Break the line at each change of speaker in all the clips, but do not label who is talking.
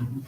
Morning.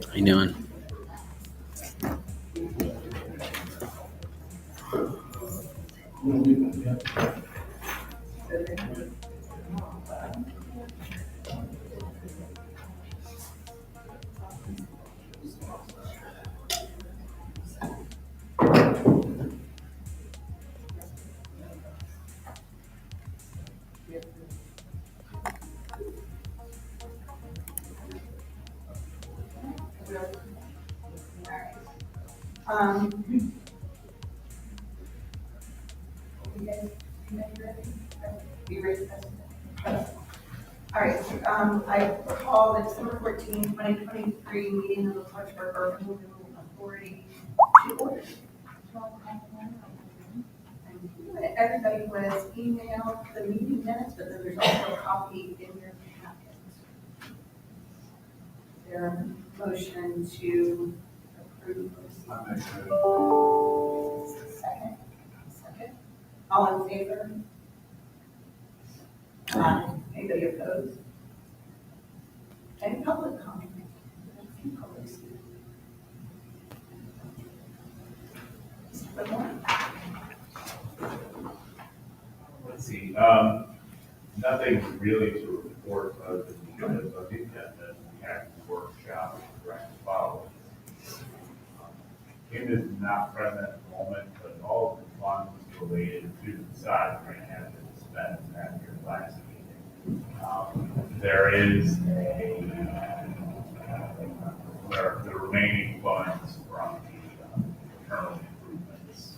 How you doing?
You ready? All right, I call the December 14, 2023 meeting of the Clarksburg Urban Renewal Authority to order. Everybody was emailed the meeting minutes, but then there's also a copy in your packet. Is there a motion to approve? Second. Second. All in favor? Anybody opposed? Any public comment? Good morning.
Let's see, nothing really to report other than because of the agenda, we had a workshop right following. Kim is not present at the moment, but all of the funds related to the side grant have been spent at your last meeting. There is the remaining funds from the internal improvements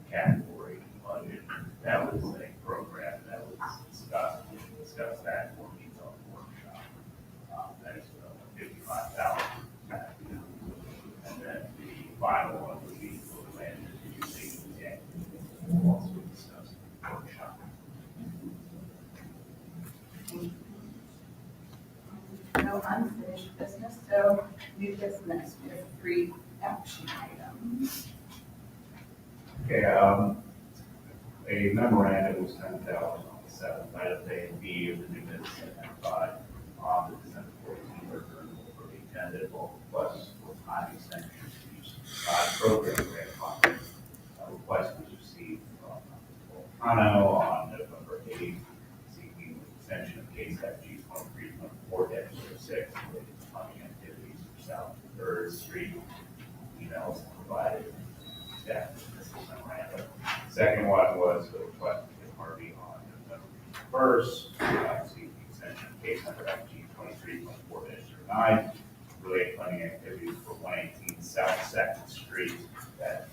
category budget. That was a program that was discussed. We discussed that more detail in the workshop. That is $55,000. And then the final one would be for the land using the we'll also discuss in the workshop.
No unfinished business, so new business, we have 3 action items.
Okay, a memorandum was sent out on the 7th, item A and B of the new business identified on the December 14th for the intended bulk request for time extension to use program grant funding. A request was received from Volcano on November 8th, seeking extension of case FG 23.4-06 related to funding activities for South 3rd Street. Emails provided staff with this memorandum. Second one was the request from Harvey on November 1st, seeking extension of case number FG 23.4-09 related funding activities for 118 South 2nd Street that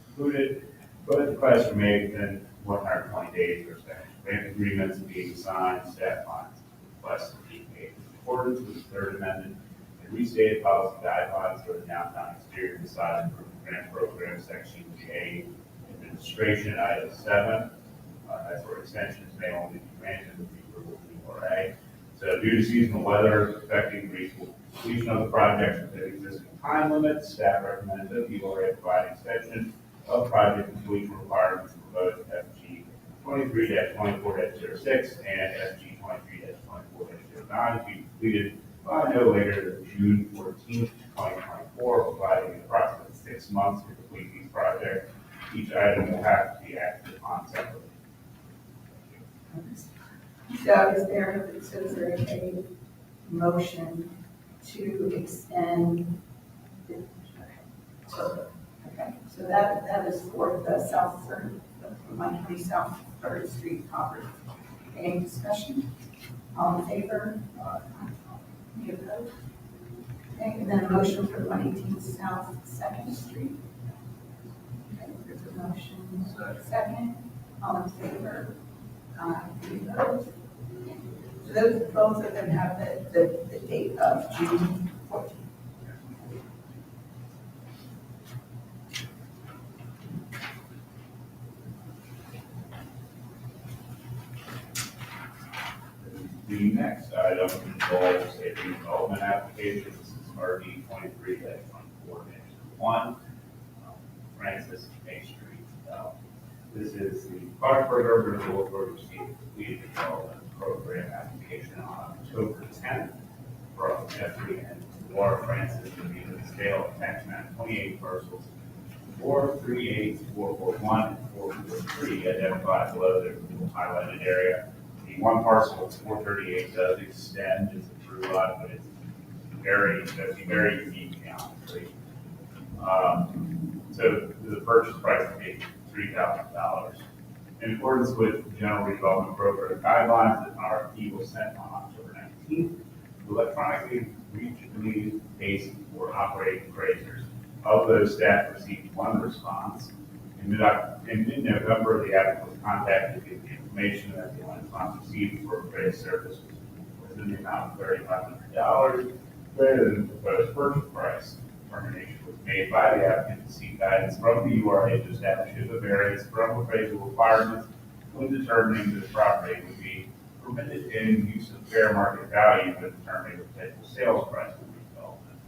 included. Both requests were made within 120 days of respective grant agreements being signed. Staff finds the request to be made in accordance with the Third Amendment and restated policy guidelines for the downtown exterior facade improvement grant program, section J, administration, item 7. That's where extensions may only be granted with the approval of the URA. So due to seasonal weather affecting reasonable completion of the project within existing time limits, staff recommends that the URA provide extension of project completion requirements for both FG 23-24-06 and FG 23-24-09 to be completed by no later than June 14th, 2024, providing approximately 6 months to complete these projects. Each item will have to be acted upon separately.
So is there a motion to extend? Okay, so that is for the South 3rd, the 120 South 3rd Street property. Any discussion? All in favor? Any opposed? And then a motion for 118 South Second Street. Okay, there's a motion. Second. All in favor? Any opposed? So those, both of them have the date of June 14th.
The next item involves a redevelopment application. This is RD 23-14-1, Francis May Street. This is the Clarksburg Urban Renewal Authority received completed development program application on October 10th from Jeffrey and Laura Francis to be the scale of tax map 28 parcels 438, 441, and 443 identified below the highlighted area. The one parcel, 438, does extend, it's a through lot, but it's very unique geometry. So the purchase price would be $3,000. In accordance with General Redevelopment Program guidelines, an RFP was sent on October 19th to electronically regionally based for operating appraisers. Of those, staff received one response. In mid-November, the applicant was contacted to give the information that the only response received for appraised service was in the amount of $3,500, greater than the proposed purchase price. Determination was made by the applicant to seek guidance from the URA to establish if a variance from appraisal requirements when determining that the property would be permitted in use of fair market value when determining the potential sales price of the development.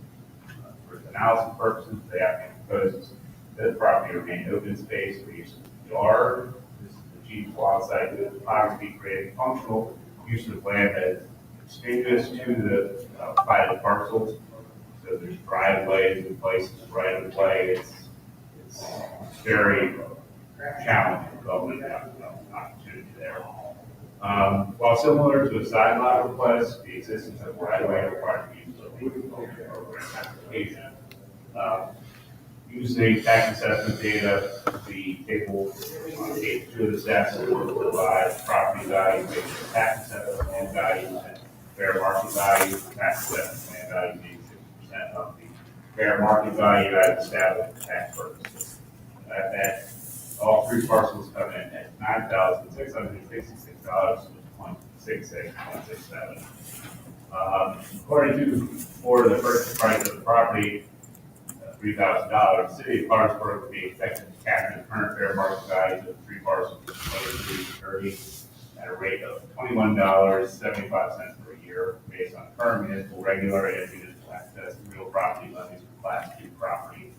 For analysis purposes, the applicant proposes that the property remain open space for use of the yard. This is achieved while site with topography creating functional use of land that is contiguous to the platted parcels. So there's driveways in places right of way. It's very challenging development opportunity there. While similar to a side lot request, the existence of right of way requires the use of a program application. Using tax assessment data, the table on page 2 of the staff report provides property value based on tax assessment and value and fair market value. Tax assessment and value being 60% of the fair market value as established for tax purposes. That all three parcels come in at $9,666.66.67. According to for the purchase price of the property, $3,000, the city of Clarksburg would be expected to capture the current fair market values of three parcels of 30 at a rate of $21.75 per year based on current municipal regular and municipal access to real property levies for Class 2 property.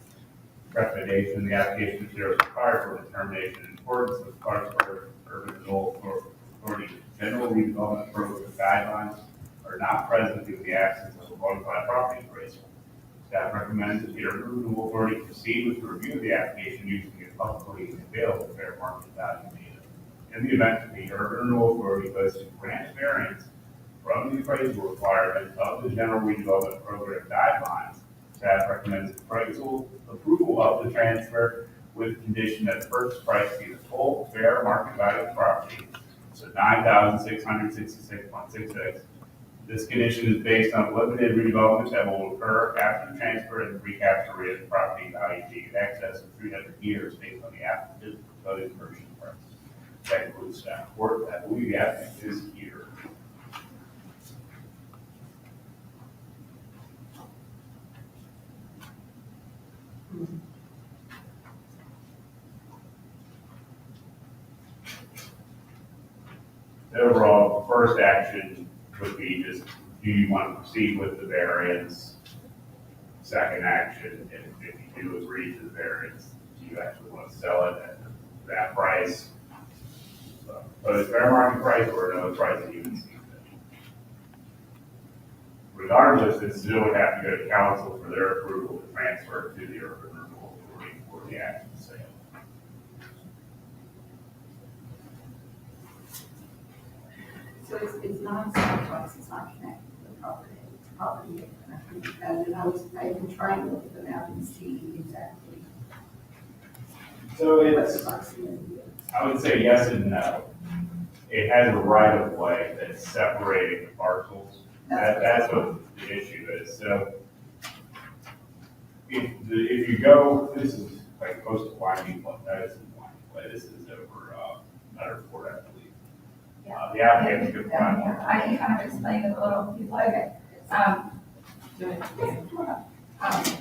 Recommendation, the application materials required for determination in accordance with Clarksburg Urban Renewal Authority General Redevelopment Program guidelines are not present due to the absence of a bona fide property appraisal. Staff recommends that the Urban Renewal Authority proceed with the review of the application using the publicly available fair market value data. In the event that the Urban Renewal Authority votes to grant variance from the appraisal requirement of the General Redevelopment Program guidelines, staff recommends approval of the transfer with the condition that the purchase price be the full fair market value of the property, so $9,666.66. This condition is based on limited redevelopment that will occur after the transfer and recapture rate of the property value being in excess of 300 years based on the applicant's proposed purchase price. That includes staff report. I believe the applicant is here. Overall, the first action would be just, do you want to proceed with the variance? Second action, if you do agree to the variance, do you actually want to sell it at that price? But it's fair market price or another price that you would see fit. Regardless, it still would have to go to council for their approval to transfer to the Urban Renewal Authority for the actual sale.
So it's not a sale price, it's not connected to the property, it's property. And then I've been trying to look at the map and see exactly
So
what
it's,
the proximity is.
I would say yes and no. It has a right of way that's separating the parcels. That's what the issue is. So if you go, this is like close to Winding Way, that isn't Winding Way, this is over, Nutterford, I believe. The applicant could
Down
find.
here. I can kind of explain it a little, if you'd like. Okay.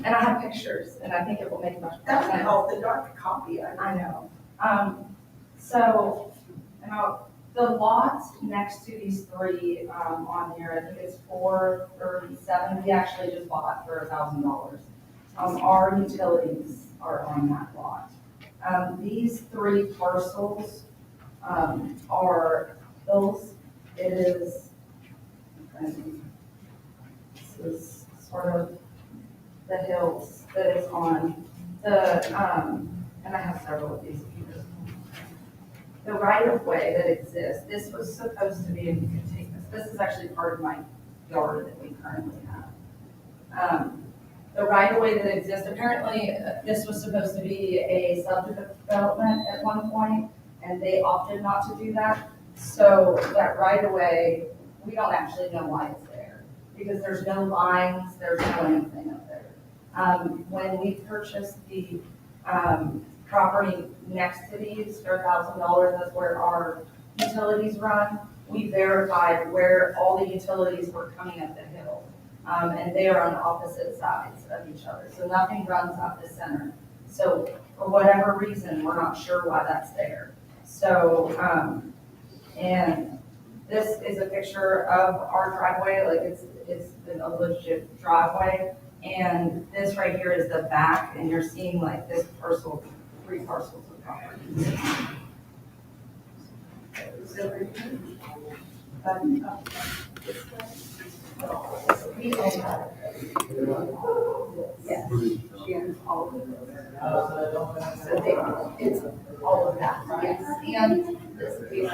And I have pictures, and I think it will make much more
That would
sense.
help the dark copy.
I know. So, the lots next to these three, on here, I think it's 437, we actually just bought for $1,000. Our utilities are on that lot. These three parcels, are hills. It is, this is sort of the hills that is on the, and I have several of these. The right of way that exists, this was supposed to be, and you can take this is actually part of my yard that we currently have. The right of way that exists, apparently, this was supposed to be a subdevelopment at one point, and they opted not to do that. So that right of way, we don't actually know why it's there, because there's no lines, there's no anything up there. When we purchased the, property next to these for $1,000, that's where our utilities run. We verified where all the utilities were coming up the hill. And they are on opposite sides of each other. So nothing runs up the center. So for whatever reason, we're not sure why that's there. So, and this is a picture of our driveway, like it's been a legit driveway. And this right here is the back, and you're seeing like this parcel, 3 parcels of property. We own that. Yes, she owns all of it. So it's all of that, yes, and this piece.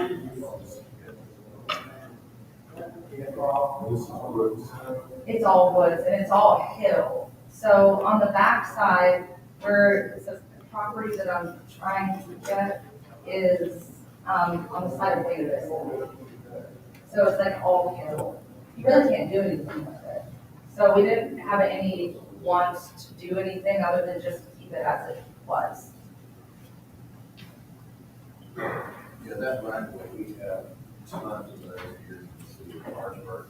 It's all woods and it's all hill. So on the back side, where it's a property that I'm trying to get is, on the side of Davis. So it's like all hill. You really can't do anything with it. So we didn't have any wants to do anything other than just keep it as it was.
Yeah, that right away, we have tons of those here in the city of Clarksburg,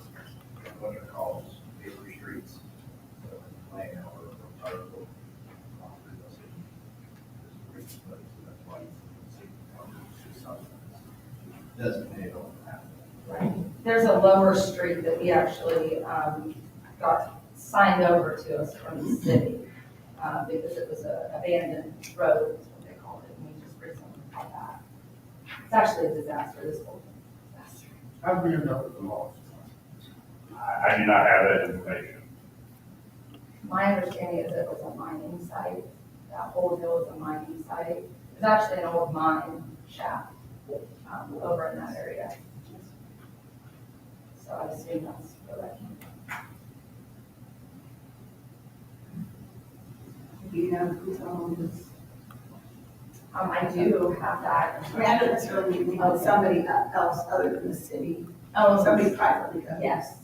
what are called paper streets. So laying out or article. That's why you see something designated on that.
Right. There's a lower street that we actually, got signed over to us from the city, because it was an abandoned road, is what they called it, and we just recently got that. It's actually a disaster, this whole thing. Disaster.
How do you know the laws?
I do not have that information.
My understanding is it was a mining site, that whole hill is a mining site. It's actually an old mine shaft, over in that area. So I assume that's where that came from.
Do you know who's owned this?
I do have that.
I mean, I don't necessarily mean somebody else other than the city,
Oh,
somebody privately owned.
yes.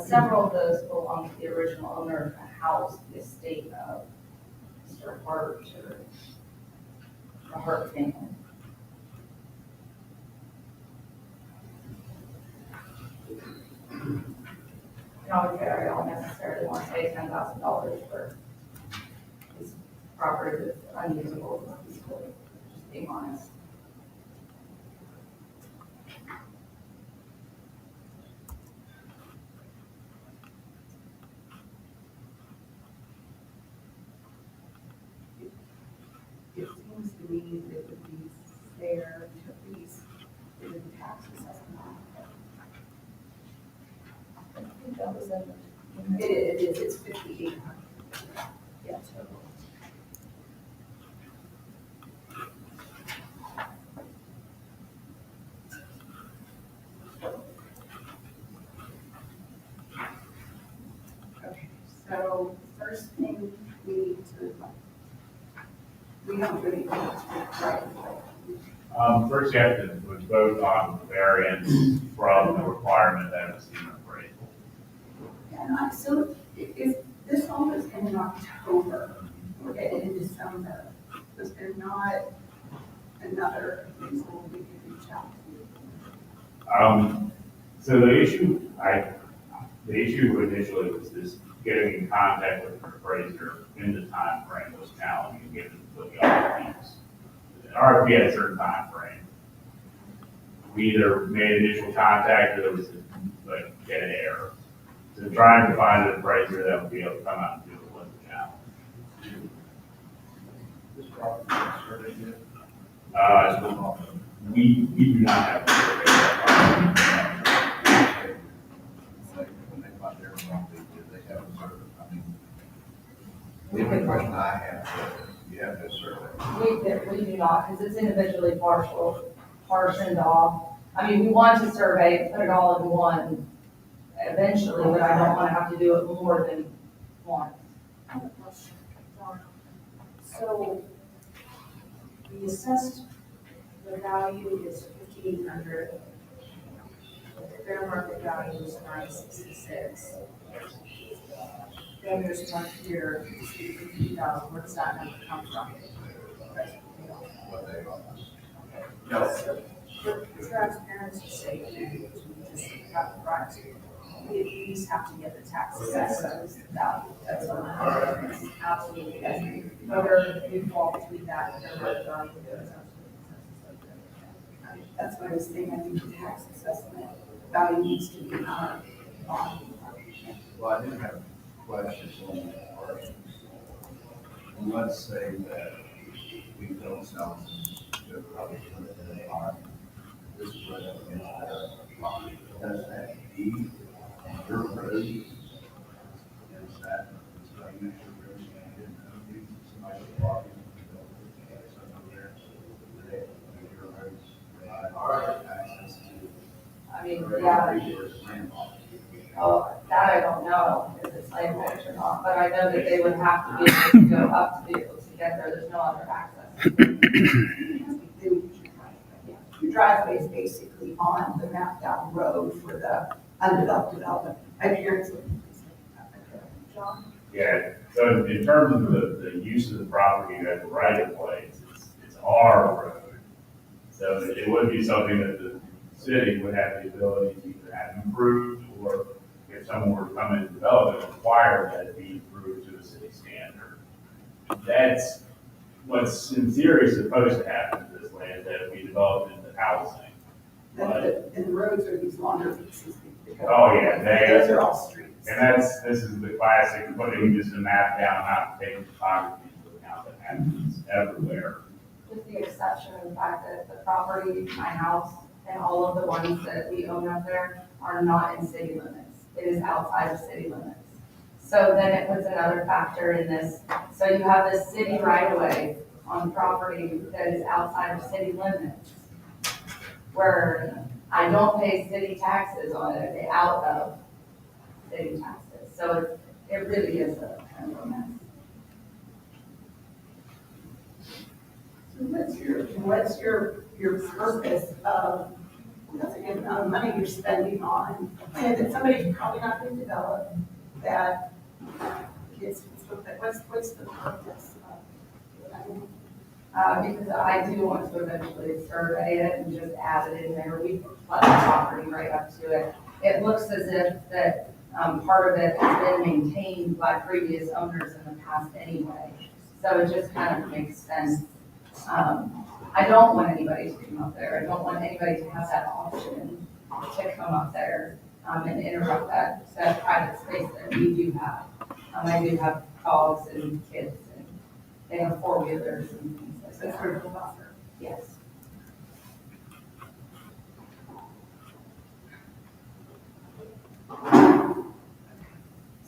Several of those belong to the original owner of the house, the estate of Mr. Hart or the Hart family. And obviously, I don't necessarily want to pay $10,000 for this property that's unusable, just being honest.
It seems to me that it would be fair to at least do the tax assessment.
I think that was in.
It is, it's 5,800.
Yeah, total.
Okay, so first thing we need to, we don't really know what's right.
First, you have to vote on the variance from the requirement that it's in appraisal.
And so
If this home is in October, we're getting into December, was there not another reason we could reach out to?
So the issue initially was this getting in contact with the appraiser in the time frame was challenging, given what the RFPs. An RFP had a certain time frame. We either made initial contact or there was like dead air. So trying to find an appraiser that would be able to come out and do it was a challenge.
This property is surveyed yet?
We do not have a survey.
Like, when they bought their property, did they have a survey? I mean, the only question I have is, you have no survey.
We do not, because it's individually partitioned off. I mean, we want to survey, put it all in one eventually, but I don't want to have to do it more than once.
I have a question, John. So the assessed, the value is 1,500. The fair market value is 966. Then there's one here, 50,000. Where does that number come from?
What they are.
So for transparency's sake, we just got the right. We just have to get the tax assessed value. That's what I'm saying. Absolutely. Whether you fall between that and fair market value.
That's what I was saying, I think the tax assessment value needs to be on.
Well, I do have questions on that part. Let's say that we don't sell them to a public limited bond. This is right up against their property. Does that deed on your road, is that, so you should really stand in, somebody's property, something there, that your roads provide access to.
I mean,
Or
yeah,
is it landlocked?
oh, that I don't know if it's land match or not, but I know that they would have to be able to go up to be able to get there. There's no other access.
Your driveway is basically on the mapped out road for the undeveloped development. My parents live in this.
John?
Yeah, so in terms of the use of the property as a right of way, it's our road. So it would be something that the city would have the ability to either have improved, or if someone were to come in and develop it, require that it be improved to a city standard. That's what's in theory supposed to happen to this land, that we develop into housing.
And the roads are these longer pieces.
Oh, yeah,
Those are all streets.
And this is the classic, putting just a map down, not taking topography into account, that happens everywhere.
With the exception of the fact that the property, my house, and all of the ones that we own up there are not in city limits. It is outside of city limits. So then it puts another factor in this. So you have this city right of way on property that is outside of city limits, where I don't pay city taxes on it, I pay out of city taxes. So it really is a kind of a mess.
So what's your purpose of, that's a good amount of money you're spending on, and that somebody's probably not going to develop, that gets, what's the purpose of?
Because I do want to eventually survey it and just add it in there. We put the property right up to it. It looks as if that part of it has been maintained by previous owners in the past anyway. So it just kind of makes sense. I don't want anybody to come up there. I don't want anybody to have that option to come up there and interrupt that private space that we do have. I do have dogs and kids, and they have four-wheelers and things like
That's
that.
sort of a buffer.
Yes.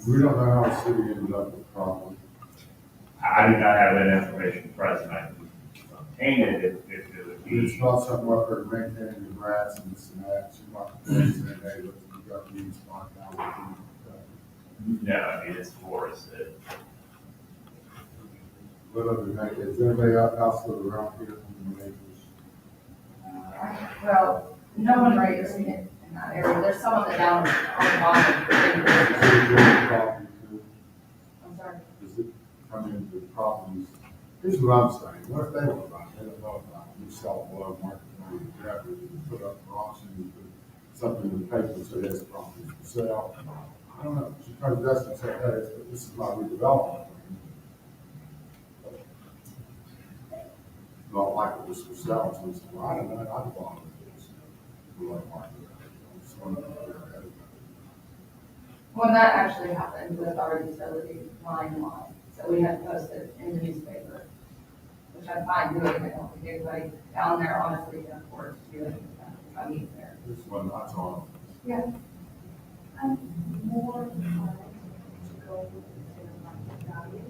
We don't know how the city ended up with the problem.
I do not have that information present. I can obtain it if it would
It's
be.
not something up there maintaining the grass and this and that. She might be saying, hey, look, we got these marked down.
No, I mean, it's forested.
What other than that, is anybody else live around here from the neighbors?
Well, no one right in that area. There's some of the down on the bottom.
City joint property too. come into properties, here's what I'm saying, what if they were buying, they don't know about it, we sell below market value, you have to put up for auction, you put something in the paper that says there's properties for sale. I don't know, she comes to us and says, hey, this is my redevelopment. Not like it was for sale, so we said, well, I don't know, I don't want this. Below market value. I just wanted to be ahead of that.
When that actually happened with our utility line, so we had posted in the newspaper, which I'm fine doing, I don't think anybody down there honestly can afford to do anything if I meet there.
This one, that's all.
Yeah.
I'm more inclined to go with the fair market value.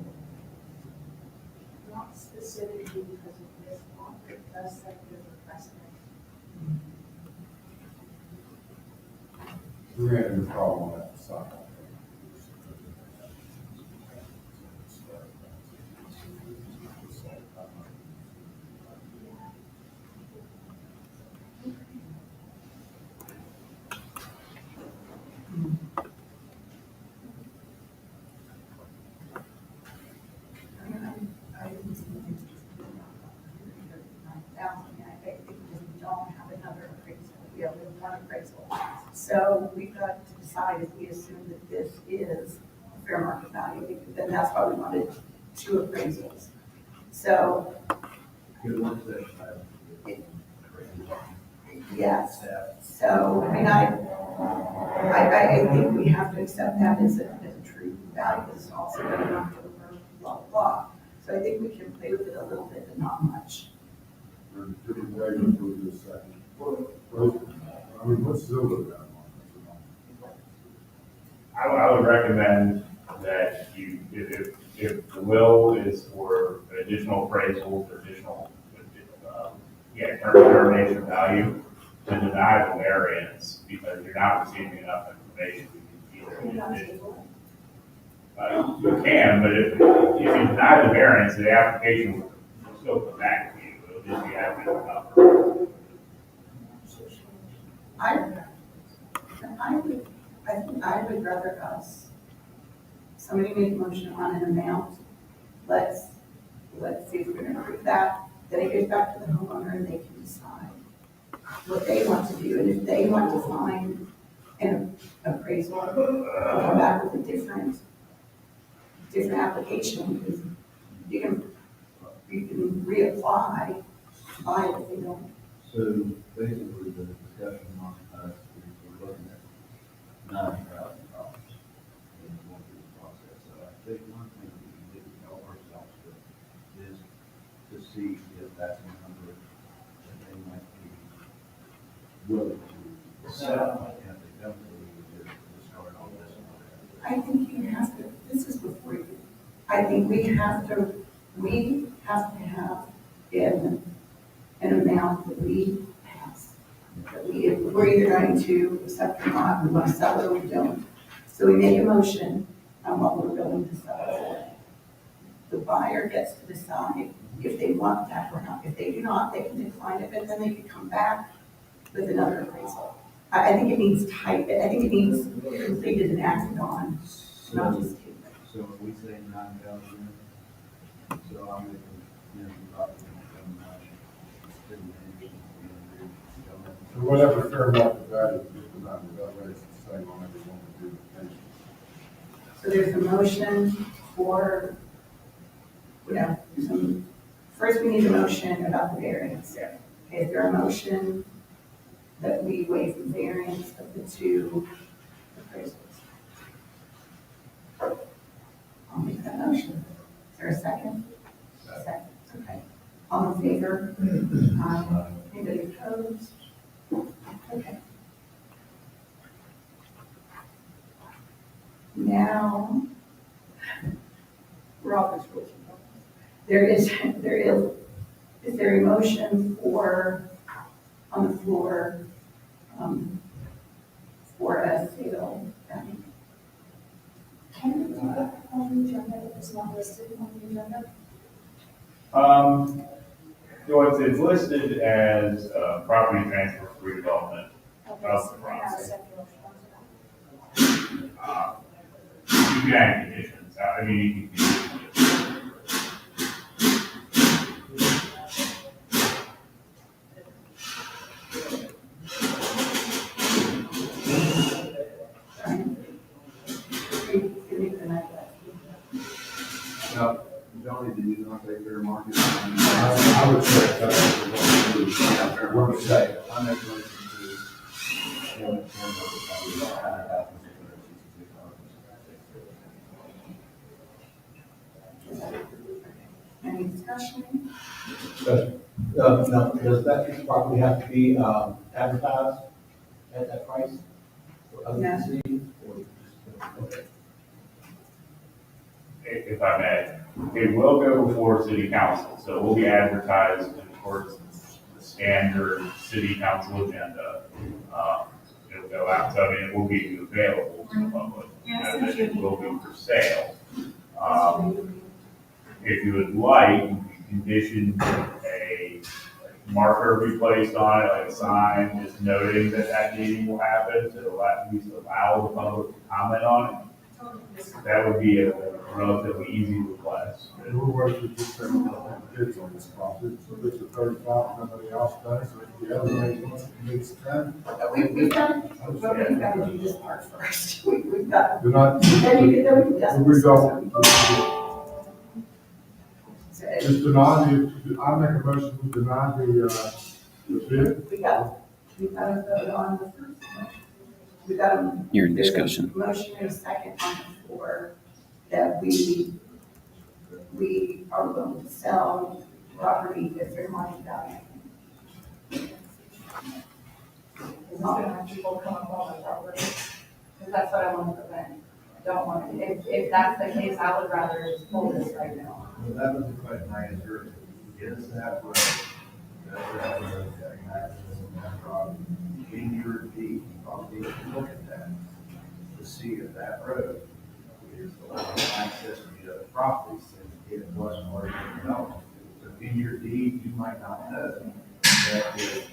Not specifically because of this one, but it does set a good precedent.
We had a problem on that side.
I didn't see anything to just put it on 9,000. I think because we don't have another appraisal, we have one appraisal. So we've got to decide if we assume that this is fair market value, then that's why we wanted two appraisals. So,
Good one, that
yes, so, I mean, I think we have to accept that as a true value, it's also been in October, blah, blah, blah. So I think we can play with it a little bit, but not much.
We're pretty way into this second. I mean, what's Zillow got on
I would recommend that you, if the will is for additional appraisals or additional, termination value, to deny the variance because you're not receiving enough information. You can, but if you deny the variance, the application will still come back to you. It'll just be having a number.
I would rather us, somebody make a motion on an amount, let's see if we're gonna approve that, then it goes back to the homeowner and they can decide what they want to do, and if they want to find an appraisal, come back with a different application, because you can reapply, buy it if they don't.
So basically, the discussion among us is we're looking at $9,000 in going through the process. So I think one thing that we need to help ourselves with is to see if that's a number that they might be willing to sell. And if they don't, we just start on this one.
I think you have to, this is before you, I think we have to have an amount that we pass. That we're either going to accept or not, we want to sell it or we don't. So we make a motion on what we're willing to sell it for. The buyer gets to decide if they want that or not. If they do not, they can decline it, but then they can come back with another appraisal. I think it needs tight, I think it needs completed and acted on, not just.
So if we say 9,000, so I'm making, probably
So whatever fair market value, is not evaluated the same on every one of the applications.
So there's a motion for, first we need a motion about the variance. Okay, is there a motion that we waive the variance of the two appraisals? I'll make that motion. Is there a second? Second, okay. All in favor? Anybody opposed? Okay. Now, Robert's rules. Is there a motion on the floor, for a sale?
Can we do that on the agenda if it's not listed on the agenda?
It's listed as property transfer for redevelopment.
Okay,
Of
so
the
we have a
process.
second motion on that.
You can add conditions. I mean, you can.
property, do you not say fair market?
I would say that's what we're going to do.
Fair market, say, I make a motion to. Fair market value,
Any discussion?
No, does that piece of property have to be advertised at that price? For others
Yeah.
to see? Or just- okay.
If I may, it will go before city council, so it will be advertised in accordance with the standard city council agenda. It'll go out, so I mean, it will be available to the public, and it will be for sale. If you would like, you can condition a marker be placed on it, like a sign, just noting that that meeting will happen, to allow the public to comment on it. That would be a relatively easy request.
And we're working with just kids on this property, so this is 35, nobody else does, so if the other way needs to come.
We've got, well, we've got to do this part first. We've got,
They're not,
then you can, then we can
we
discuss.
don't, just deny the, I make a motion to deny the bid.
We got to vote on the first motion. We got a.
You're in discussion.
Motion and a second on the floor that we are willing to sell property at fair market value.
Is not gonna have people come up on the property, because that's what I want to prevent. I don't want to, if that's the case, I would rather just pull this right now.
Well, that was the question I answered. Is that road, that road, that access and that road, in your deed, you probably need to look at that to see if that road is allowing access to the other properties, and it wasn't already developed. So in your deed, you might not know that if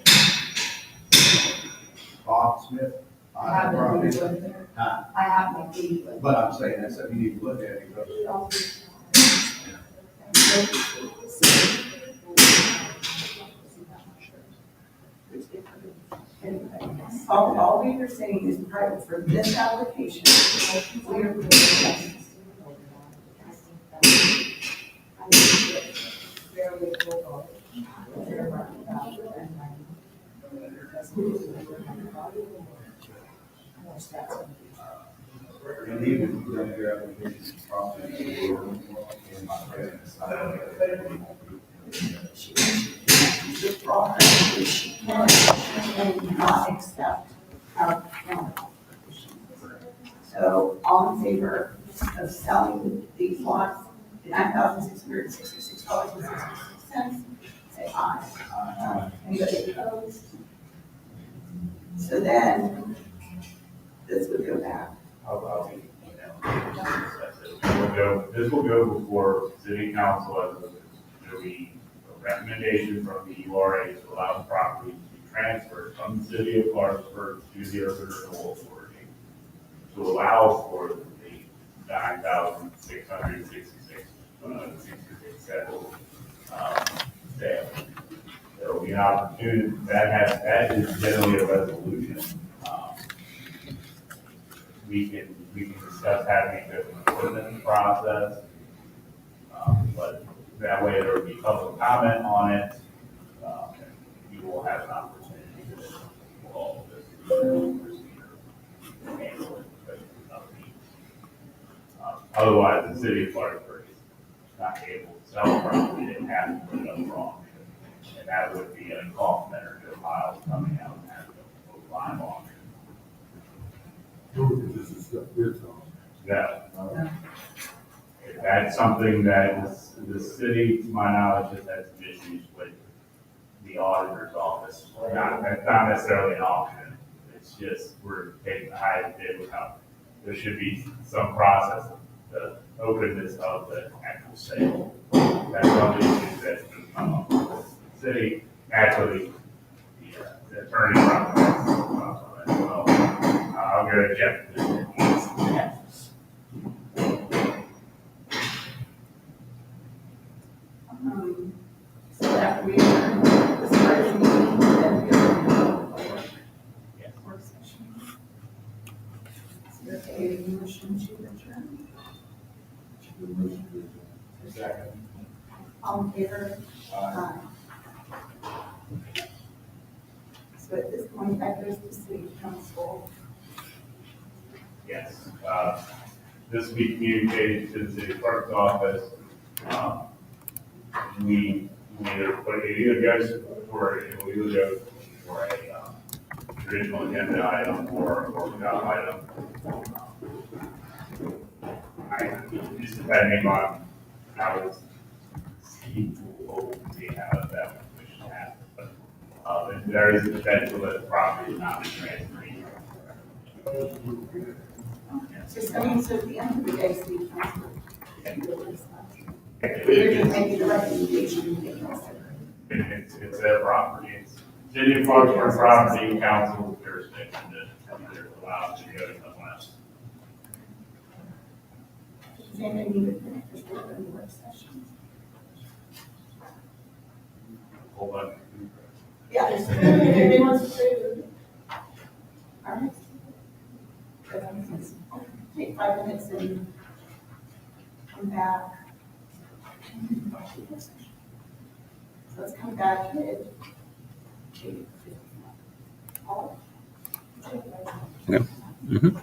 Bob Smith
I
on
have
that
the
property.
deed with there.
Huh?
I have my deed with.
But I'm saying that's something you need to look at because
All we are saying is private for this application, we are.
and even if your application is property.
Withdraw her, she can not accept our counter application. So all in favor of selling these lots at $9,666.66, say aye. Anybody opposed? So then, this would go back.
This will go before city council as there'll be a recommendation from the URA to allow the property to be transferred from the city of Clarksburg to the Urban Renewal Authority to allow for the 9,666 sale. There will be an opportunity, that is generally a resolution. We can discuss having a different ordinance process, but that way there will be public comment on it. And you will have an opportunity to follow this procedure. Handle it, but other means. Otherwise, the city of Clarksburg is not able to sell property, they have to put it up wrong. And that would be a cost center to piles coming out and having a line auction.
This is the bids on.
That, that's something that the city, to my knowledge, has had some issues with the auditor's office. Not necessarily an auction, it's just we're taking the highest bid without, there should be some process of the openness of the actual sale. That's one of the issues that's come up with the city. Naturally, the attorney process as well. I'll go to Jeff.
So after we adjourn this part of the meeting, then we go to the work session. Is there a motion to adjourn?
Second.
All in favor? Aye. So at this point, that goes to city council.
Yes, this will be communicated to the city clerk's office. Um, We either put, it either goes for, it will either go for a traditional agenda item or without item. Just depending on how it's, we'll see how that mission happens. But there is a potential that the property is not transferred.
So, I mean, so at the end of the day, city council. We're just making the recommendation.
It's their property, it's city of Clarksburg property, council jurisdiction that they're allowed to go to someone else.
Does anybody need to finish this work in the work session?
Hold on.
Yeah, there's, if anybody wants to say it. All right. Take 5 minutes and come back. So let's come back at 8:55. All.
Okay. Mm-hmm.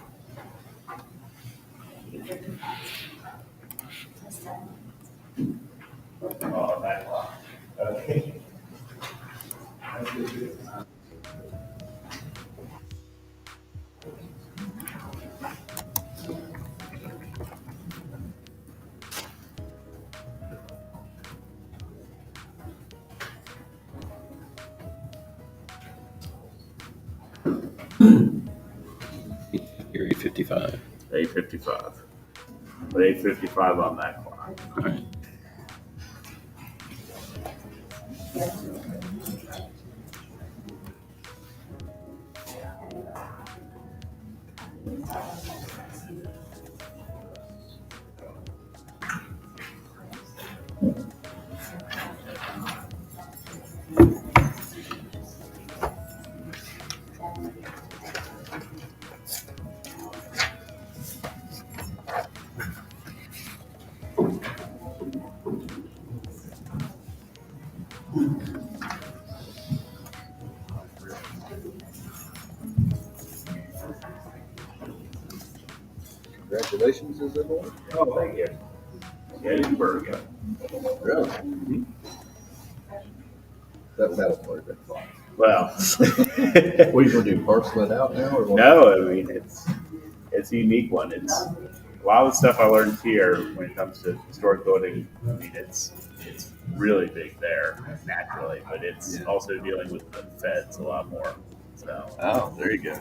Oh, that clock. Okay.
You're 8:55.
8:55. But 8:55 on that clock.
All right.
Congratulations, is it one?
Oh, thank you. Gettysburg.
Really? That was already been fun.
Well.
What are you gonna do, parcel it out now or what?
No, I mean, it's a unique one. It's a lot of the stuff I learned here when it comes to historic building. I mean, it's really big there naturally, but it's also dealing with the feds a lot more. So.
Oh, there you go.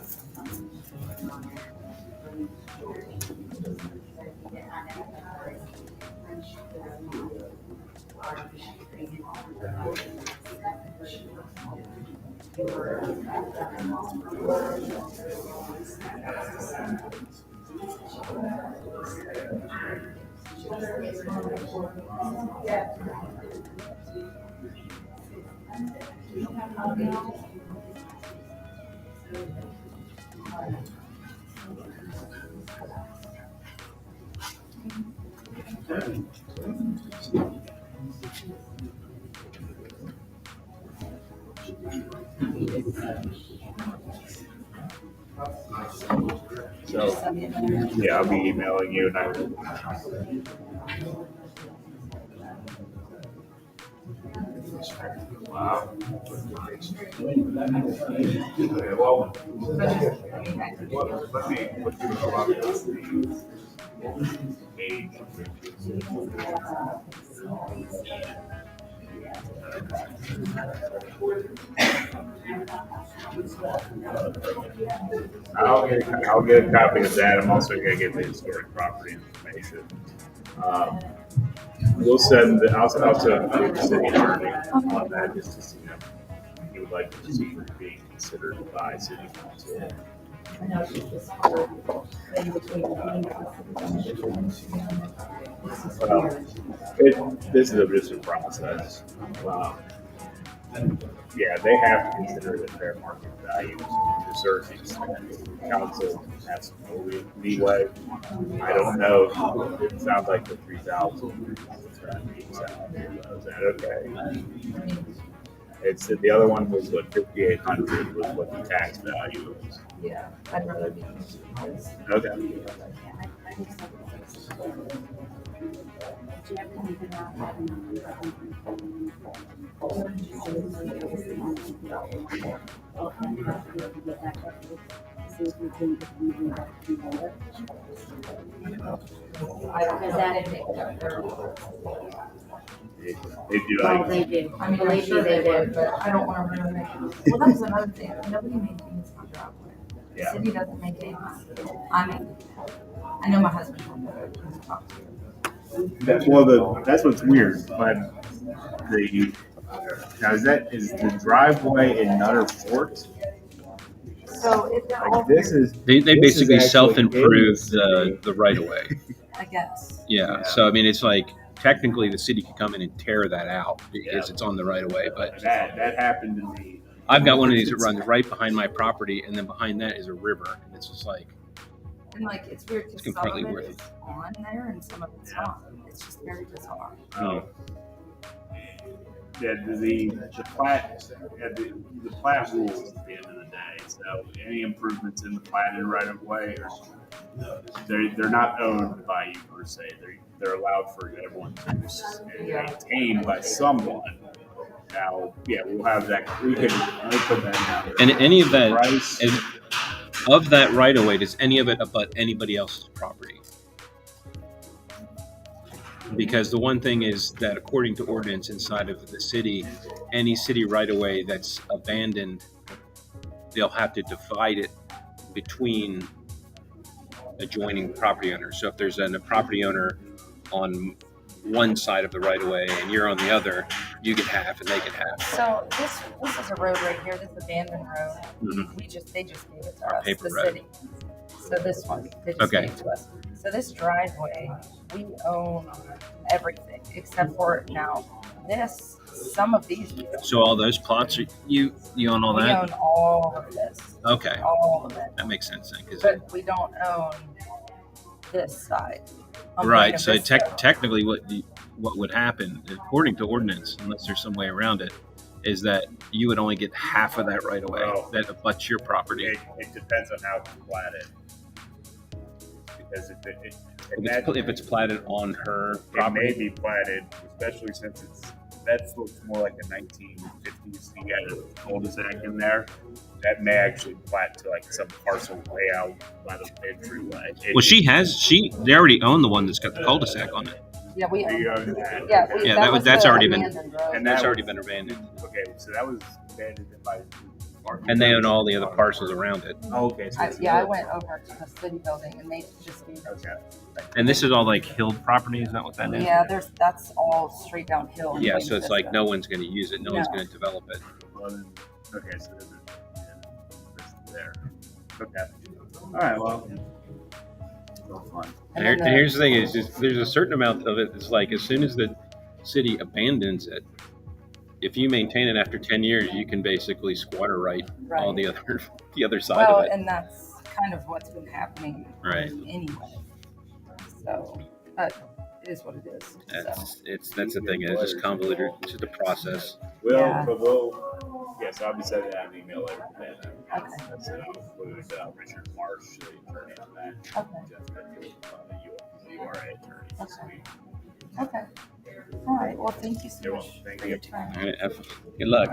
So, yeah, I'll be emailing you and I will. Wow. Okay, well, let me look through a lot of the age. I'll get a copy of that. I'm also gonna get the historic property information. We'll send, I'll get the city attorney on that, just to see if he would like to see it being considered by city council. Well, this is just a process. Yeah, they have to consider the fair market value to a certain extent. Council has some leeway. I don't know. It sounds like the 3,000 is that okay? It's the other one was what 5,800 was what the tax value was.
Yeah, I'd rather be.
Okay.
Because that would make them their.
They do
Well,
like
they do.
I mean, I'm
Believe
sure
me,
they
they
would,
do.
but I don't want to ruin it. Well, that's another thing. Nobody maintains my driveway. The
Yeah.
city doesn't maintain it. I know my husband.
That's what's weird, but the now is the driveway in Nutter Fort?
So if they're all
Like this
here,
is
They
this is
basically
actually
self-improve
in the
the right of way.
I guess.
Yeah. So I mean, it's like technically the city could come in and tear that out because it's on the right of way. But
that happened to me.
I've got one of these that runs right behind my property, and then behind that is a river, and it's just like
And like, it's weird
It's
because some of
completely
it
worth
is on there and some of it's not. It's just very bizarre.
Yeah, the plat the plat rules at the end of the day. So any improvements in the platted right of way they're not owned by you per se. They're allowed for everyone's use and maintained by someone. Now, yeah, we'll have that. We'll put that down.
And any of that
Price.
of that right of way, does any of it abut anybody else's property? Because the one thing is that according to ordinance inside of the city, any city right of way that's abandoned, they'll have to divide it between adjoining property owners. So if there's a property owner on one side of the right of way and you're on the other, you get half and they get half.
So this is a road right here, this abandoned road.
Mhm.
They just gave it to
Our
us,
paper
the
road.
city. So this one, they just
Okay.
gave it to us. So this driveway, we own everything except for now this, some of these we don't.
So all those plots, you own all
We
that?
own all of this,
Okay,
all of it,
that makes sense then. 'Cause
but we don't own this side. I'm
right.
thinking
So
this road.
technically, what would happen, according to ordinance, unless there's some way around it, is that you would only get half of that right away
Well,
that abuts your property.
It depends on how it's platted. Because
If it's platted on her
it may
property,
be platted, especially since that looks more like a 1950s. You got a cul-de-sac in there. That may actually plat to like some parcel way out by the entryway.
they already own the one that's got the cul-de-sac on it.
Yeah, we
You
own.
own that.
Yeah,
Okay.
Yeah, that's
the
already been-
abandoned road.
And
That's
that
already
was-
been abandoned.
Okay, so that was abandoned by.
And they own all the other parcels around it.
Oh, okay. So
I went over to the city building and they just gave it.
Okay.
And this is all like hilled property, is that what that is?
Yeah, that's all straight downhill.
Yeah, so it's like no one's going to use it, no one's
No.
going to develop it.
Well, then, okay, so there's there. Okay. All right. Well. No fun.
And here's the thing: is just, there's a certain amount of it. It's like as soon as the city abandons it, if you maintain it after 10 years, you can basically squatter right all the other side
Well,
of it.
and that's kind of what's been happening
Right.
anyway. So, but it is what it is. So.
That's the thing. It's just convoluted to the process.
Yeah.
Yes, I'll be sending out an email later today.
Okay.
That's it. I'll include Richard Marsh, the attorney on that.
Okay.
Jeff Mitchell, the URA attorney.
Okay. Okay. All right. Well, thank you so
You're
much
welcome. Thank
for
you.
your time.
All right, good luck.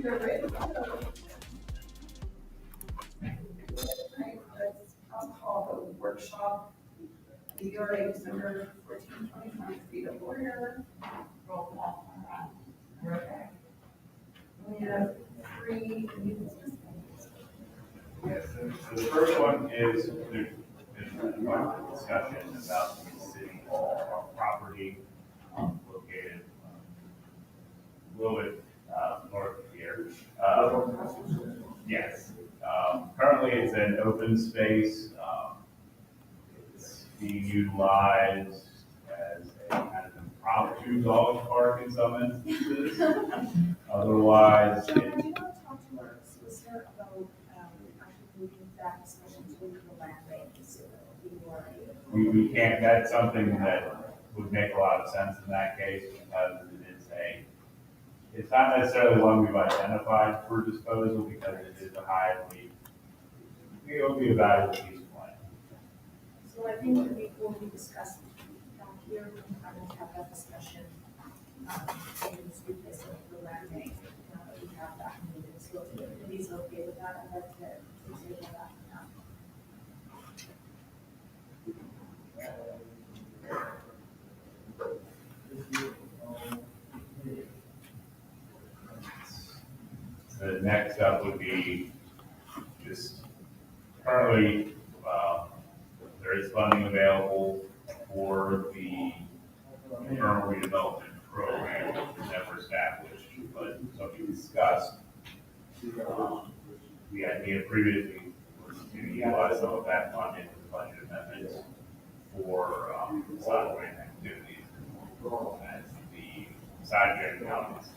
We're ready to go. Right, let's, I'll call the workshop, DRA December 14, 2023 to order. Roll call. Okay. We have three new business.
Yes, so the first one is, there's been a lot of discussion about the city hall property located a little bit north of here. Yes, currently it's an open space. It's being utilized as a kind of impromptu dog park in some instances. Otherwise,
John, I do want to talk to our solicitor about, actually moving that discussion to the land bank, so
we can't, that's something that would make a lot of sense in that case because it is it's not necessarily one we've identified for disposal because it is a highly, it'll be a valuable piece of land.
So I think that when we discuss down here, we can kind of have that discussion, and speak this over the land bank, we have that meeting, so if he's okay with that, I'd like to table that now.
The next up would be just currently, there is funding available for the internal redevelopment program that was never established, but something discussed. The idea previously was to utilize some of that funding for budget amendments for side grant activities. As the side grant accounts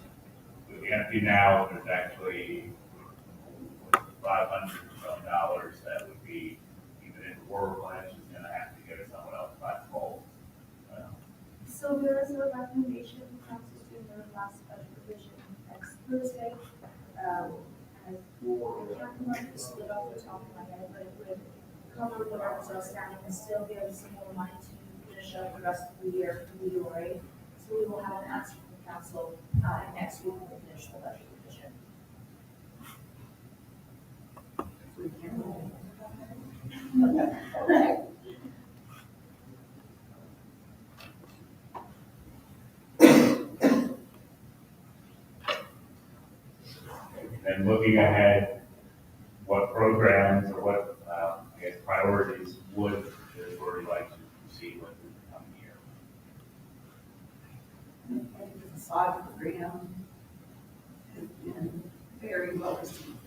would be empty now, there's actually $500 that would be, even in War Branch is gonna have to go to someone else by default.
So there is a recommendation from council in their last budget revision next Thursday. And I can't remember the split off the top of my head, but it would cover whatever's outstanding and still give some more money to finish up the rest of the year for the URA. So we will have an answer from council, next week when we finish the budget revision.
Okay.
And looking ahead, what programs or what, I guess, priorities would the authority like to proceed with in the coming year?
I think the facade program has been very well received.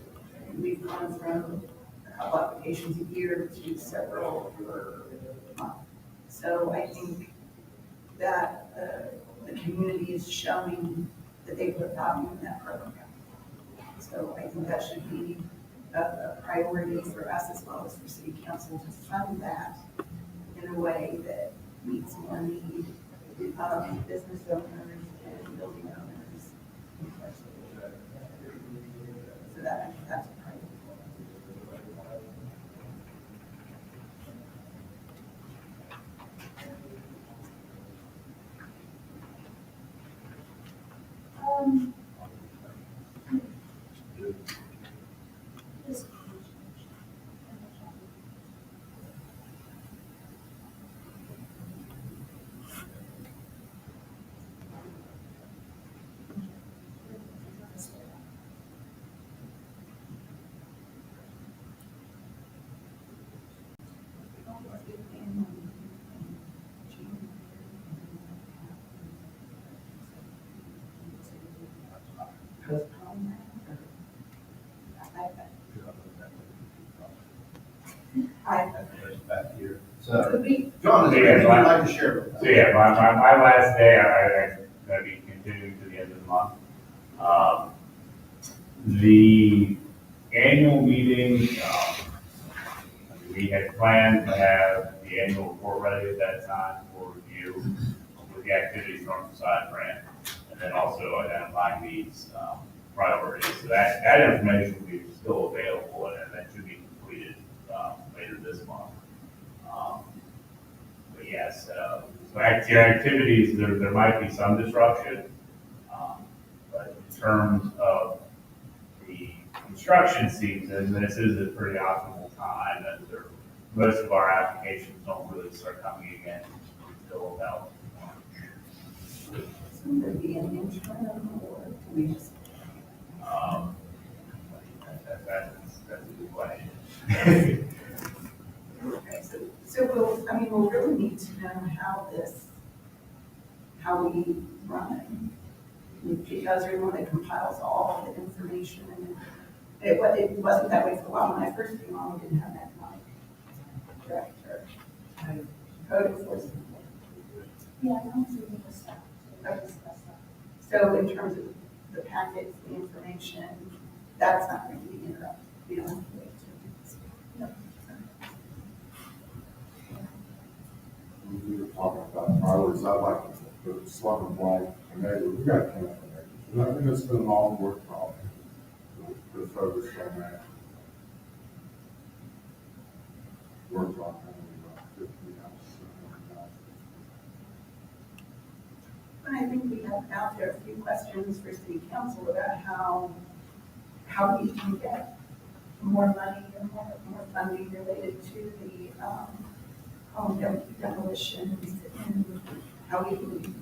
And we've gone from a couple applications a year to several per month. So I think that the community is showing that they put value in that program. So I think that should be a priority for us as well as for city council to fund that in a way that meets more need of business owners and building owners. So that, I think that's a priority.
Back here. So,
Could we,
John, is there anything you'd like to share with us?
So yeah, my last day, I'm gonna be continuing to the end of the month. The annual meeting, we had planned to have the annual report ready at that time for review with the activities north and side grant, and then also identifying these priorities. So that information will be still available, and that should be completed later this month. But yes, so activities, there might be some disruption, but in terms of the construction season, this is a pretty optimal time, and most of our applications don't really start coming again until about March.
Would there be an interim or do we just?
Um, that's a good question.
Okay, so we'll really need to know how we run it. Because we're the one that compiles all the information, and it wasn't that way for a while. When I first came on, we didn't have that like director, code enforcement.
Yeah, I don't see the stuff.
So in terms of the packets, the information, that's not going to be interrupted. We don't have to wait to.
We were talking about priorities, I'd like to put slug and blight, and we got to count on that. And I think it's been a long work problem to focus on that. Work on about 50 houses.
And I think we have out there a few questions for city council about how we can get more money and more funding related to the home demolitions, and how we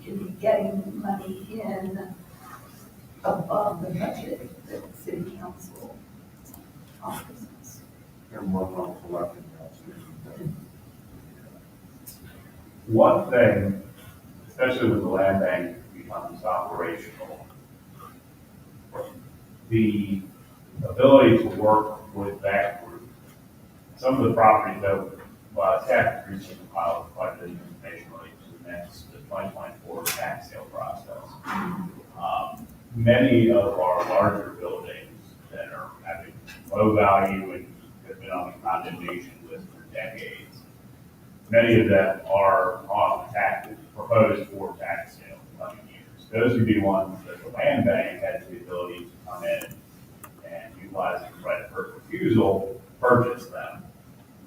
can be getting money in above the budget that the city council offers.
And work on collecting house.
One thing, especially with the land bank becomes operational, the ability to work with that group. Some of the properties that, staff has recently compiled quite a bit of information related to the next, the 2024 tax sale process. Many of our larger buildings that are having low value and have been on the condemnation list for decades, many of them are on the proposed for tax sale in the coming years. Those would be ones that the land bank has the ability to come in and utilize the right of first refusal, purchase them.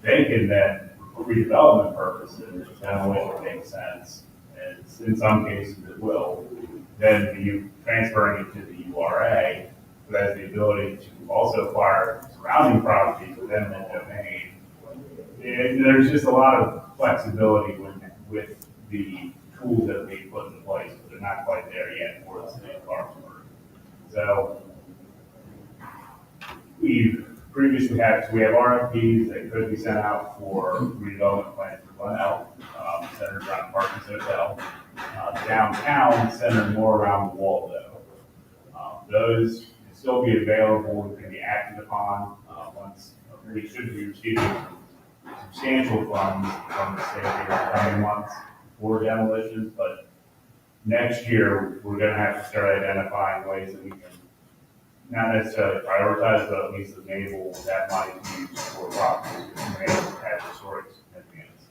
They can then, for redevelopment purposes, demolition makes sense, and in some cases it will, then be transferring it to the URA, who has the ability to also acquire surrounding properties within that domain. And there's just a lot of flexibility with the tools that we put in place, but they're not quite there yet for the city of Clarksburg. So we've previously had, so we have RFPs that could be sent out for redevelopment plans for Glenelg, centered around Parkins Hotel. Downtown, centered more around Waldo. Those can still be available and can be acted upon once we should be receiving substantial funds from the state here in the coming months for demolitions, but next year, we're gonna have to start identifying ways that we can not necessarily prioritize, but at least enable that money to use for properties that have historic significance.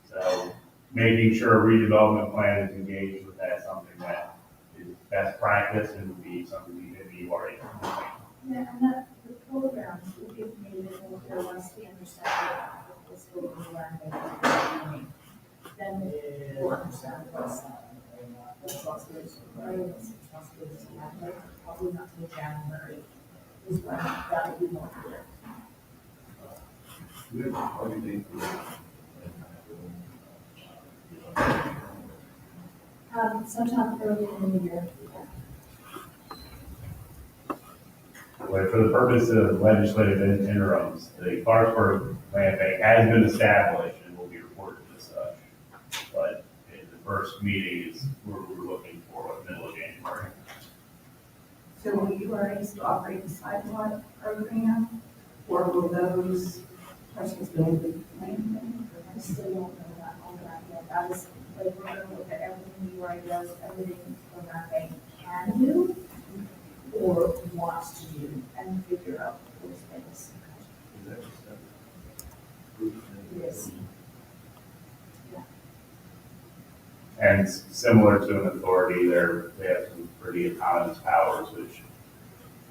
So making sure a redevelopment plan is engaged with that, something that is best practice and would be something we could be already.
Yeah, and that, the programs will give me a little clear once we understand what this will be learning. Then we'll understand what's responsibilities for Murray, what's responsibilities we have, like, probably not till January is when that will be more clear. Sometime early in the year.
But for the purpose of legislative interims, the Clarksburg Land Bank has been established and will be reported as such. But the first meeting is, we're looking for middle of January.
So will you already still operate the sidewalk program, or will those questions go with the land bank?
I still don't know that, all that yet. That is, like, we're gonna look at everything you already does, everything program bank can do or wants to do, and figure out space.
Is that just a-
Yes.
And similar to an authority, they have some pretty autonomous powers, which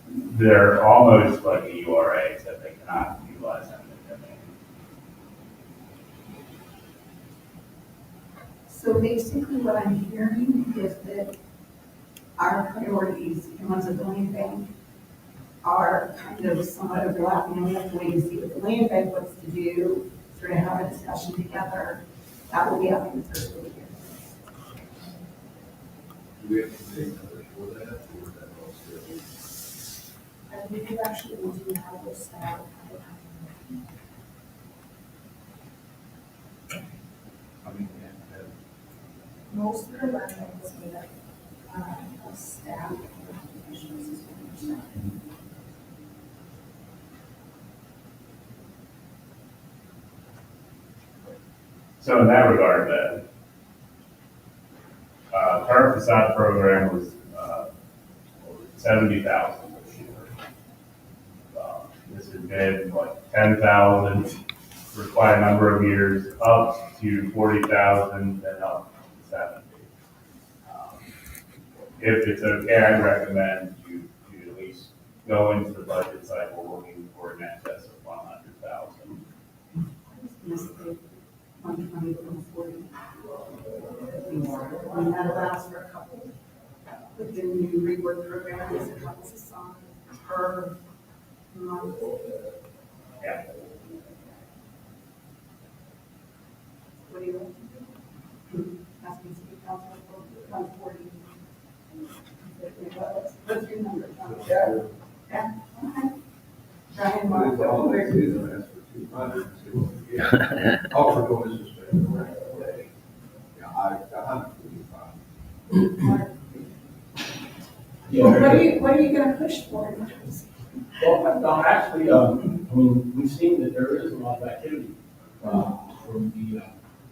they're almost like a URA, except they cannot utilize them in their name.
So basically what I'm hearing is that our priorities in the land bank are kind of somewhat overlapping, and we have to wait and see what the land bank wants to do, sort of have a discussion together. That will be happening the first of the year.
Do we have to say another for that, or is that all still?
And we could actually do have this style.
I mean, and,
Most of the learning is made up of staff and professionals as well.
So in that regard, then, current facade program was 70,000 this year. This has been like 10,000 for quite a number of years, up to 40,000, then up to 70. If it's okay, I recommend you at least go into the budget cycle looking for an excess of 100,000.
Mistake, 120 to 140. And that allows for a couple, with the new rework program, is a couple of songs per month.
Yeah.
What do you want? Asking city council for 140. What's your number? Yeah, okay. Brian, Mark, what were you?
ask for 200, see what we get. All we're doing is just making a recommendation. Yeah, I, 145.
Mark?
Yeah.
What are you gonna push for?
Well, no, actually, I mean, we've seen that there is a lot of activity, from the,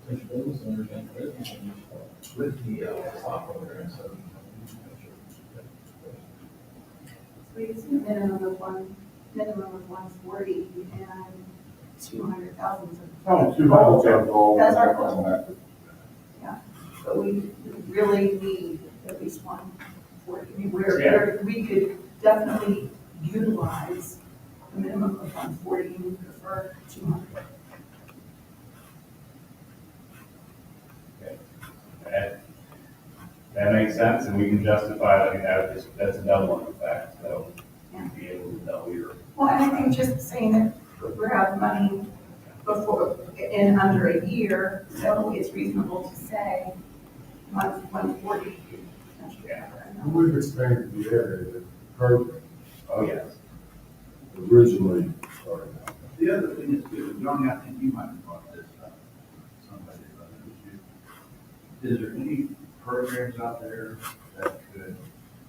potential business owners and business owners with the, stock program, so.
Please, minimum of 140 and 200,000.
Oh, 200,000.
That's our goal. Yeah, but we really need at least 140. I mean, we could definitely utilize a minimum of 140, and we prefer 200.
That makes sense, and we can justify, I mean, that's a doubling effect, so
Yeah.
you'd be able to double your.
Well, and I think just saying that we're out of money before, in under a year, so it's reasonable to say 140.
Yeah.
We've expanded the area that the program
Oh, yes.
originally started out.
The other thing is, too, Johnny, I think you might have brought this up, somebody about it. Is there any programs out there that could,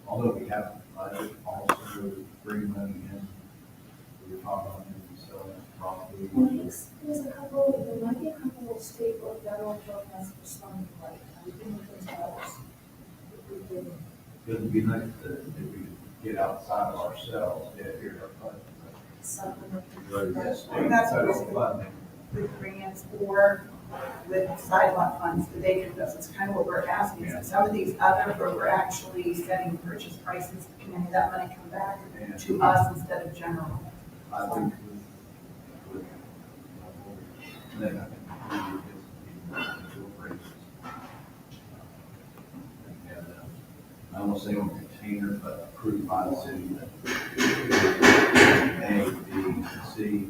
although we have a budget, also bring money in? We were talking about maybe selling property.
There's a couple, there might be a couple of state or federal programs for some, like, we can look into those. If we can.
It'd be nice to, if we could get outside of ourselves, yeah, here's our budget.
Supplement.
And that's what
Federal
it's
funding.
with grants or with sidewalk funds, that they can, that's kind of what we're asking. So some of these other, where we're actually setting purchase prices, can any of that money come back to us instead of general?
I think then I think we would get some raises. And, I won't say on container, but approved by the city. A, B, C,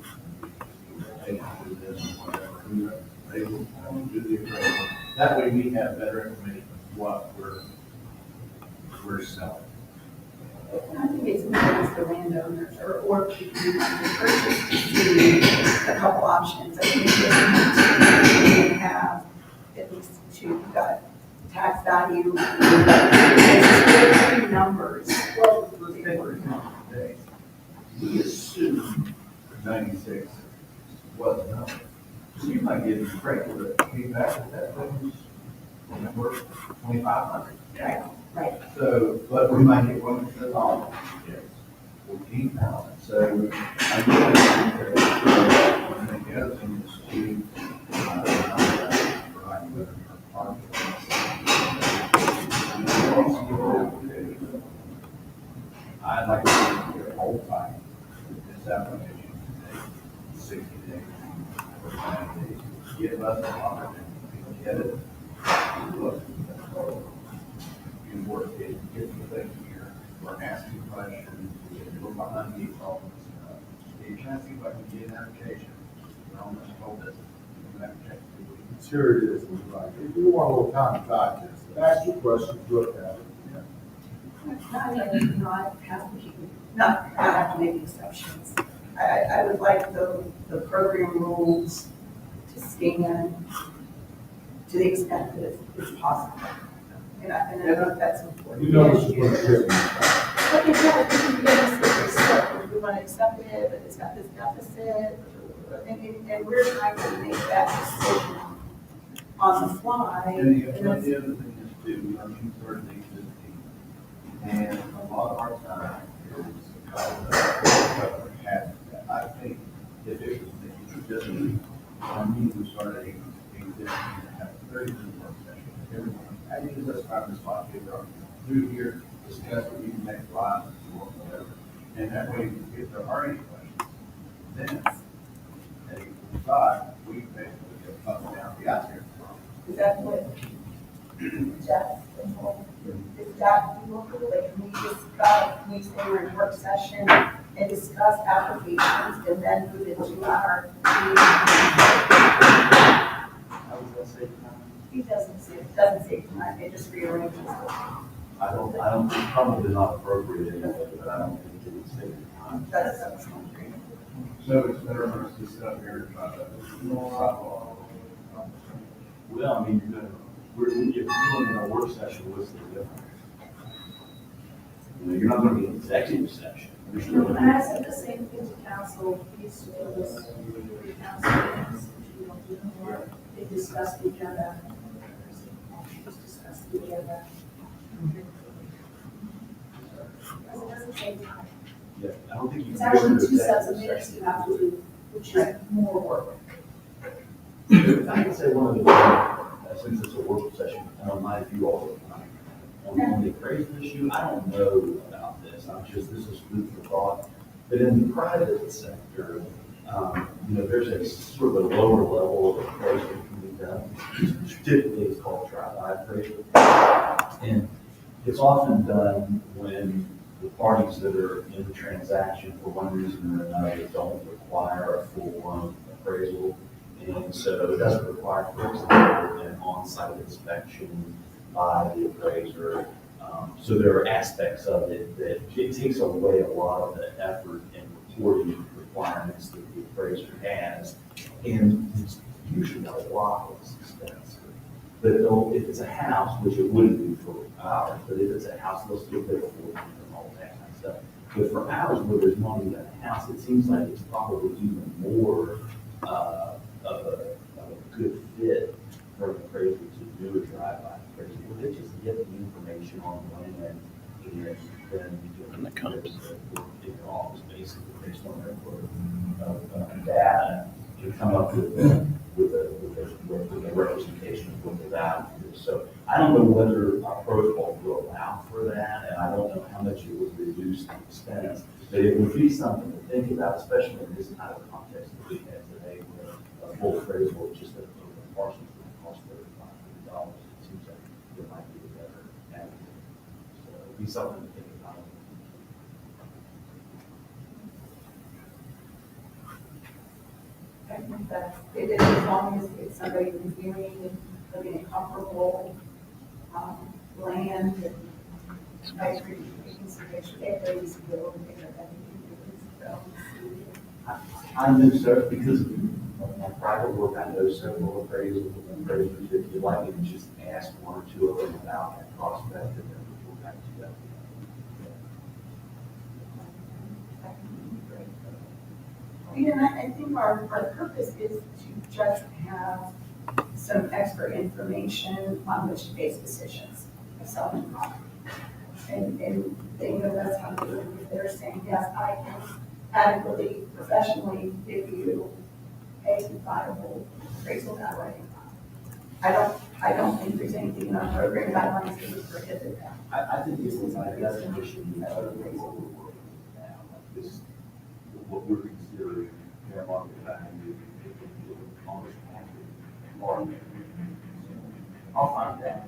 they can do this, whatever, they will do the appraisal. That way we have better information of what we're selling.
I think it's maybe the landowners or people who want to purchase to see a couple options. I think we have at least two, got tax value, there's numbers.
Well, let's take for example today. We assume 96 was enough. So you might get a regular feedback that thing was worth 2,500.
Right.
So, but we might get one that says, oh, yes, 14,000. So I do like that. I think the other thing is to, I'd like to see the whole time, this application take 60 days or 90 days. Give us an opportunity to get it. Look, you work it, get the thing here, we're asking questions, we're behind the problems. You can't see if I can get an application. We're almost told this. We're gonna check it.
Sure it is, right. If you want a little time to digest it, ask your questions, look at it.
Not have to make exceptions. I would like the program rules to stand to the extent that it's possible. And I know that's important.
You know what you're going to get.
Like I said, we can get us this stuff, if we want to accept it, but it's got this deficit,
And we're trying to make that decision on the fly.
And the other thing is too, we are two-thirds existing. And a lot of our time is, I think if it was just, I mean, we started existing, have 30 minute work session. Everyone, I think that's time to spot people through here, discuss what you can make live or whatever. And that way, if there are any questions, then at 8:45, we basically get up and down the outskirts.
Is that what Jeff is home? Is that, like, we stay in a work session and discuss applications and then move into our meeting?
I was gonna say,
He doesn't say tonight, it just rearranges.
I don't, think probably not appropriate anyway, but I don't think it would save the time.
That's
so it's better for us to sit up here and try to.
Well, I mean, if you're doing in a work session, what's the difference? You know, you're not gonna be in executive session. You're still
and
gonna
I said the same thing to council, used to do this, three council meetings, you don't do more, they discuss the agenda. Just discuss the agenda. Because it doesn't take time.
yeah, I don't think you.
It's
can go
actually
into
2 sets of
executive
minutes
session.
you have to do, which is more work.
I can say one of the things, since it's a work session, I don't mind if you all are fine. On the appraisal issue, I don't know about this, this is food for thought. But in the private sector, you know, there's a sort of a lower level of appraisal that can be done. Typically, it's called drive-by appraisal. And it's often done when the parties that are in the transaction, for one reason or another, don't require a full-blown appraisal. And so it doesn't require, for example, an on-site inspection by the appraiser. So there are aspects of it that it takes away a lot of the effort and reporting requirements that the appraiser has. And it's usually a lot less expensive. But if it's a house, which it wouldn't be for ours, but if it's a house, they'll still pay for it and all that kind of stuff. But for ours, where there's not even a house, it seems like it's probably even more of a good fit for an appraiser to do a drive-by appraisal. Well, they just get the information on land and then
And the comps.
in your office, basically, based on their data, to come up with a representation of what the value is. So I don't know whether our protocol will allow for that, and I don't know how much it would reduce the expense. But it would be something to think about, especially in this kind of context that we have today, where a full appraisal is just a parcel that costs $3,500. It seems like it might be a better avenue. So it'd be something to think about.
I think that it is, as long as it's somebody reviewing and living in comparable, land and I agree, making some picture, everybody's will and things like that.
I know so because of my private work, I know several appraisers. If you'd like, you can just ask one or two of them about that prospect and then we'll back to that.
You know, I think our purpose is to just have some expert information on which to base decisions of selling property. And they know that's how to do it. If they're saying, yes, I can adequately, professionally, if you pay viable appraisal that way. I don't think there's anything in our program guidelines that would prohibit that.
I think this is like, that's an issue we have other ways that we're working now, like this, what we're considering, fair market value, honest market. I'll find that.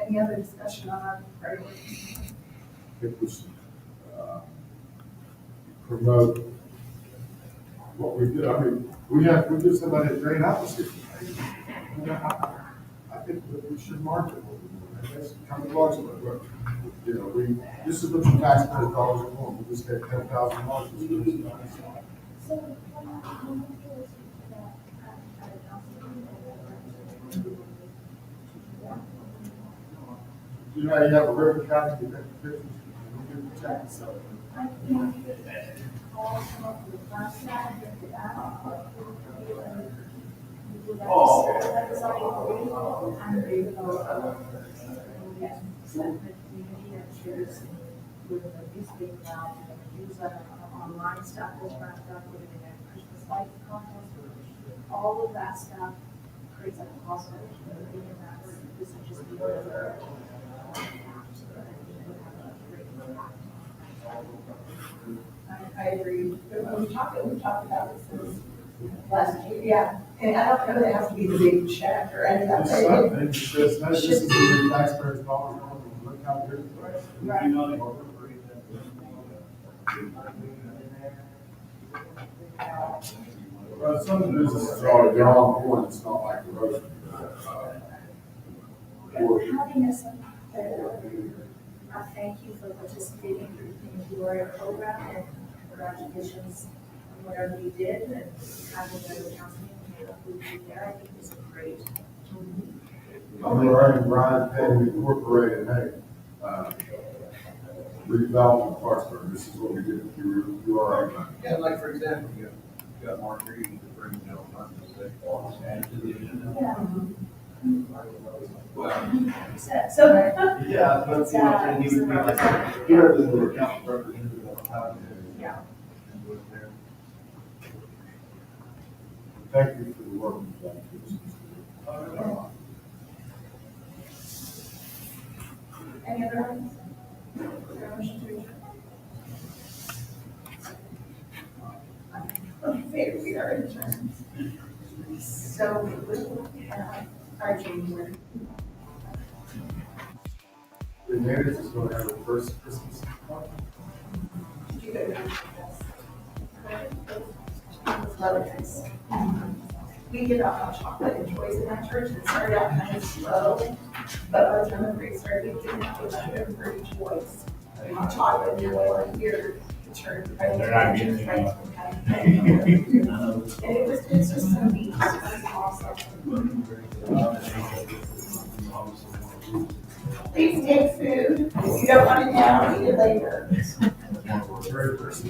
Any other discussion on our priorities?
It was, promote what we do. I mean, we give somebody a great opposite. I think that we should market what we're doing. That's come to Clarksburg. Look, you know, this is what your taxpayers dollars are for. We just get $10,000. You know, you have a river county, you have pictures, you give the check, so.
With the newspaper now, use online stuff that's wrapped up with a Christmas light contest. All of that stuff creates like a positive. This would just be another.
I agree. We talked about this last year, yeah. And I don't know that it has to be the big check or any of that.
It's something, it's not, this is your taxpayers dollars, look how good it is.
Right.
Well, some of the businesses are, they're on point, it's not like the road.
Having us, I thank you for participating in your program and congratulations on whatever you did and having the council meeting there. I think it's great.
I'm learning Brian Petty Incorporated, hey, redevelopment Clarksburg, this is what we do, you are right.
Yeah, like for example, you got Mark Reed that brings down funds to add to the agenda.
Yeah.
Well,
So,
yeah, but you know, and he would be like, here is the council representative of how.
Yeah.
Thank you for the work you've done.
Any other items? Is there a motion to adjourn? Okay, we are adjourned. So we will have our January.
The narrative is going to have the first Christmas.
Did you go to this? We get out chocolate and toys in that church and it started out kind of slow, but by the time the break started, we didn't have to for each voice. Chocolate, you know, like here, the church.
They're not getting it.
And it's just so neat, it's awesome. Please take food, if you don't want it now, eat it later.
Very first.